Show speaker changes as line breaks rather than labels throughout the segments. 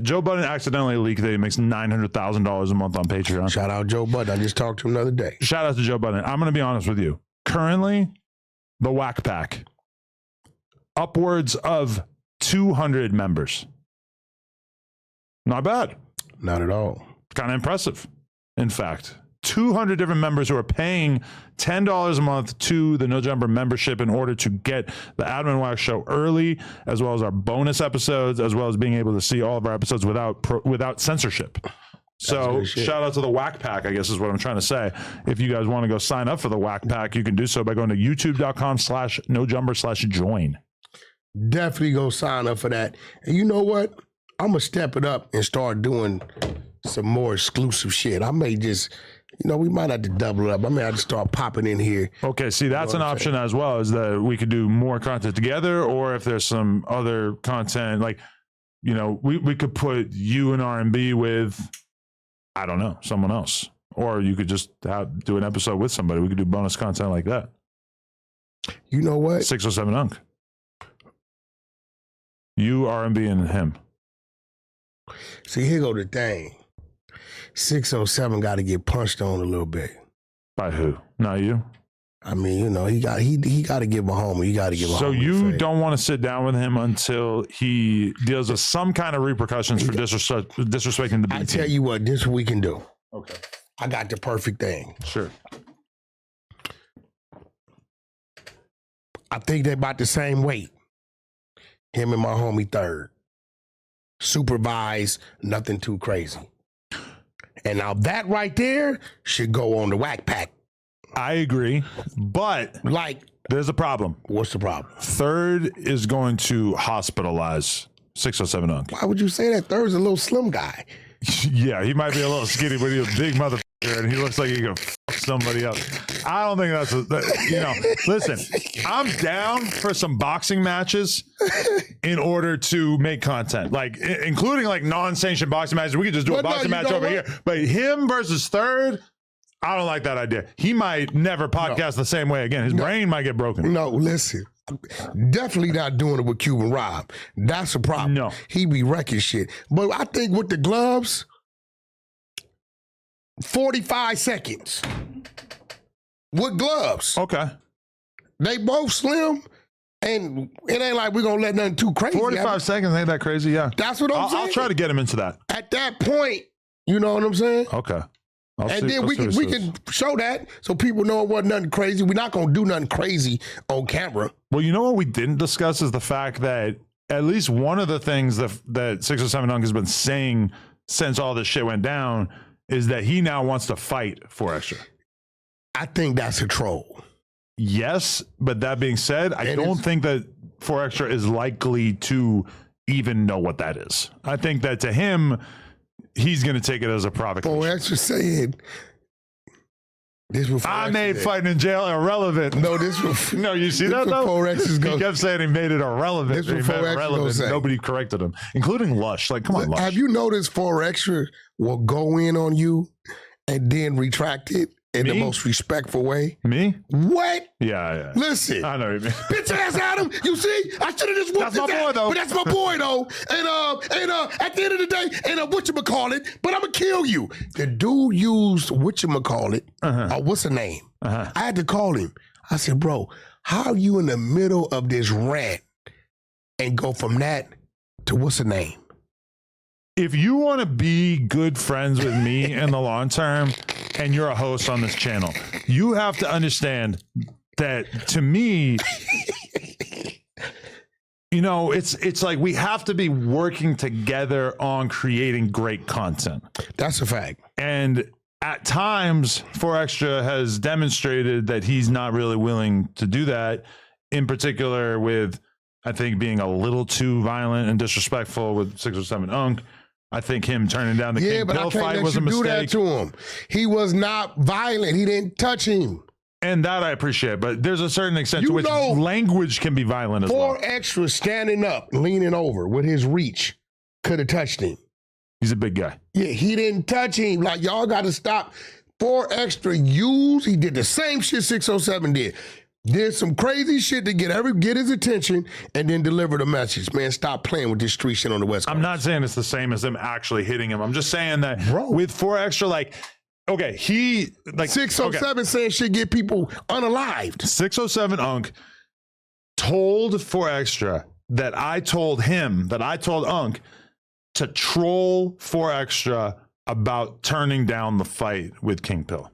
Joe Budden accidentally leaked that he makes $900,000 a month on Patreon.
Shout out Joe Budden. I just talked to him the other day.
Shout out to Joe Budden. I'm going to be honest with you. Currently, the Wack Pack, upwards of 200 members. Not bad.
Not at all.
Kind of impressive. In fact, 200 different members who are paying $10 a month to the No Jumper membership in order to get the Adam & Wack show early, as well as our bonus episodes, as well as being able to see all of our episodes without censorship. So shout out to the Wack Pack, I guess is what I'm trying to say. If you guys want to go sign up for the Wack Pack, you can do so by going to youtube.com/nojumper/join.
Definitely go sign up for that. And you know what? I'm going to step it up and start doing some more exclusive shit. I may just... we might have to double it up. I may have to start popping in here.
Okay, see, that's an option as well, is that we could do more content together, or if there's some other content, like, we could put you in R&B with, I don't know, someone else. Or you could just do an episode with somebody. We could do bonus content like that.
You know what?
607 Unc. You, R&B, and him.
See, here go the thing. 607 got to get punched on a little bit.
By who? Not you?
I mean, he got to give a homie. He got to give a homie.
So you don't want to sit down with him until he deals with some kind of repercussions for disrespecting the B team.
I tell you what, this we can do.
Okay.
I got the perfect thing.
Sure.
I think they're about the same weight. Him and my homie third. Supervised, nothing too crazy. And now that right there should go on the Wack Pack.
I agree, but there's a problem.
What's the problem?
Third is going to hospitalize 607 Unc.
Why would you say that? Third's a little slim guy.
Yeah, he might be a little skinny, but he's a big motherfucker, and he looks like he can fuck somebody else. I don't think listen, I'm down for some boxing matches in order to make content, including non-sanctioned boxing matches. We could just do a boxing match over here. But him versus Third, I don't like that idea. He might never podcast the same way again. His brain might get broken.
No, listen. Definitely not doing it with Cuban Rob. That's a problem.
No.
He be wrecking shit. But I think with the gloves, 45 seconds. With gloves.
Okay.
They both slim, and it ain't like we're going to let nothing too crazy
45 seconds ain't that crazy, yeah.
That's what I'm saying.
I'll try to get him into that.
At that point, you know what I'm saying?
Okay.
Then we can show that so people know it wasn't nothing crazy. We're not going to do nothing crazy on camera.
Well, you know what we didn't discuss is the fact that at least one of the things that 607 Unc has been saying since all this shit went down is that he now wants to fight 4 Extra.
I think that's a troll.
Yes, but that being said, I don't think that 4 Extra is likely to even know what that is. I think that to him, he's going to take it as a provocation.
4 Extra said,
I made fighting in jail irrelevant.
No, this was
no. You see that though?
4 Extra's
he kept saying he made it irrelevant.
This was 4 Extra.
Nobody corrected him, including Lush. Come on, Lush.
Have you noticed 4 Extra will go in on you and then retract it in the most respectful way?
Me?
What?
Yeah.
Listen.
I know what you mean.
Bitch ass Adam, you see? I should have just whooped
That's my boy, though.
But that's my boy, though. And at the end of the day, whatchamacallit, but I'm going to kill you. The dude used whatchamacallit, what's the name? I had to call him. I said, bro, how are you in the middle of this rant and go from that to what's the name?
If you want to be good friends with me in the long term and you're a host on this channel, you have to understand that to me, it's like we have to be working together on creating great content.
That's a fact.
And at times, 4 Extra has demonstrated that he's not really willing to do that, in particular with, I think, being a little too violent and disrespectful with 607 Unc. I think him turning down the King Pill fight was a mistake. Do that
to him. He was not violent. He didn't touch him.
And that I appreciate, but there's a certain extent to which language can be violent as well.
4 Extra standing up, leaning over with his reach could have touched him.
He's a big guy.
Yeah, he didn't touch him. Like, y'all got to stop. 4 Extra he did the same shit 607 did. did some crazy shit to get his attention and then deliver the message. Man, stop playing with this street shit on the West Coast.
I'm not saying it's the same as him actually hitting him. I'm just saying that
Bro.
with 4 Extra, like, okay, he like
607 saying shit get people unalived.
607 Unc told 4 Extra that I told Unc to troll 4 Extra about turning down the fight with King Pill.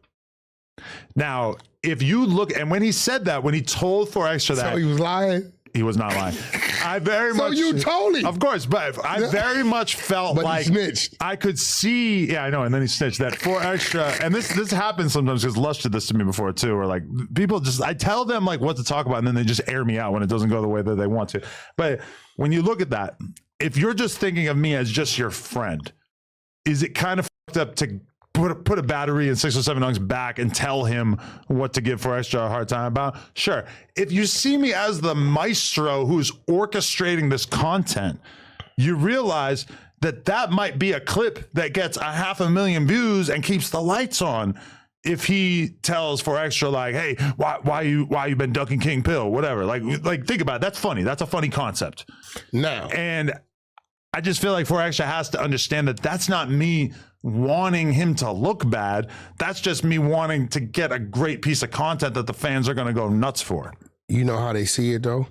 Now, if you look, and when he said that, when he told 4 Extra that,
So he was lying?
he was not lying. I very
So
much.
you told him.
Of course, but I very much felt
But
like
he snitched.
I could see. Yeah, I know. And then he snitched that 4 Extra. And this happens sometimes because Lush did this to me before too. Or like people just, I tell them like what to talk about, and then they just air me out when it doesn't go the way that they want to. But when you look at that, if you're just thinking of me as just your friend, is it kind of fucked up to put a battery in 607 Unc's back and tell him what to give 4 Extra a hard time about? Sure. If you see me as the maestro who's orchestrating this content, you realize that might be a clip that gets 500,000 views and keeps the lights on. If he tells 4 Extra like, hey, why you been ducking King Pill, whatever. Like think about it. That's funny. That's a funny concept.
Now.
And I just feel like 4 Extra has to understand that that's not me wanting him to look bad. That's just me wanting to get a great piece of content that the fans are going to go nuts for.
You know how they see it though?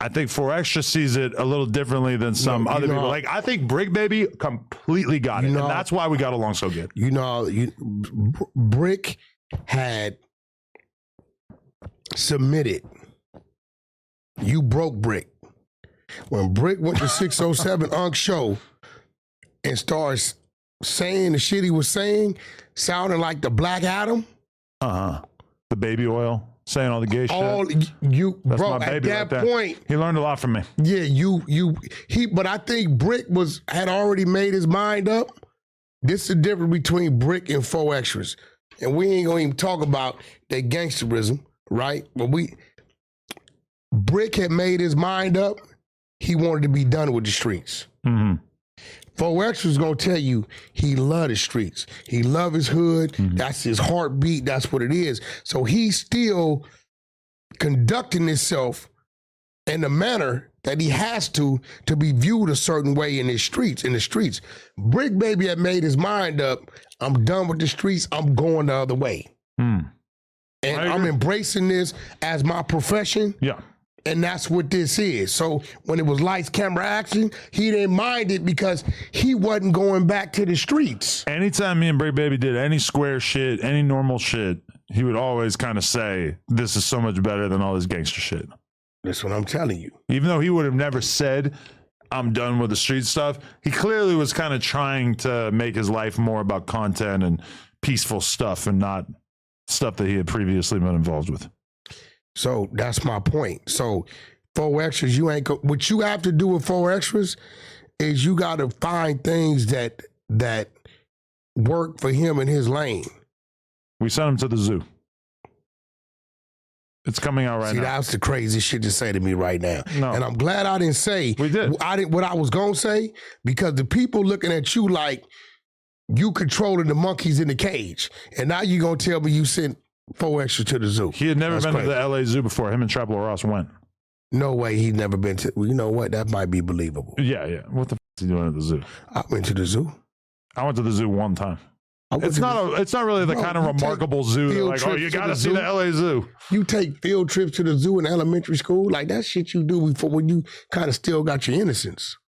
I think 4 Extra sees it a little differently than some other people. Like, I think Brick Baby completely got it. And that's why we got along so good.
You know, Brick had submitted. You broke Brick. When Brick went to 607 Unc show and started saying the shit he was saying, sounding like the Black Adam.
The baby oil, saying all the gay shit.
That's bro, at that point.
He learned a lot from me.
Yeah, but I think Brick had already made his mind up. This is the difference between Brick and 4 Extras. And we ain't gonna even talk about their gangsterism, right? But Brick had made his mind up. He wanted to be done with the streets. 4 Extras gonna tell you he love the streets. He love his hood. That's his heartbeat. That's what it is. So he's still conducting himself in the manner that he has to be viewed a certain way in the streets. Brick Baby had made his mind up. I'm done with the streets. I'm going the other way. And I'm embracing this as my profession.
Yeah.
And that's what this is. So when it was lights, camera, action, he didn't mind it because he wasn't going back to the streets.
Anytime me and Brick Baby did any square shit, any normal shit, he would always kind of say, this is so much better than all this gangster shit.
That's what I'm telling you.
Even though he would have never said, I'm done with the street stuff, he clearly was kind of trying to make his life more about content and peaceful stuff and not stuff that he had previously been involved with.
So that's my point. So 4 Extras, what you have to do with 4 Extras is you got to find things that work for him in his lane.
We sent him to the zoo. It's coming out right now.
See, that's the craziest shit to say to me right now.
No.
And I'm glad I didn't say what I was going to say, because the people looking at you like you controlling the monkeys in the cage. And now you're going to tell me you sent 4 Extras to the zoo.
He had never been to the LA zoo before. Him and Traplo Ross went.
No way he'd never been to. Well, you know what? That might be believable.
Yeah. What the f is he doing at the zoo?
I went to the zoo.
I went to the zoo one time. It's not really the kind of remarkable zoo that like, oh, you got to see the LA zoo.
You take field trips to the zoo in elementary school. Like, that shit you do before when you kind of still got your innocence.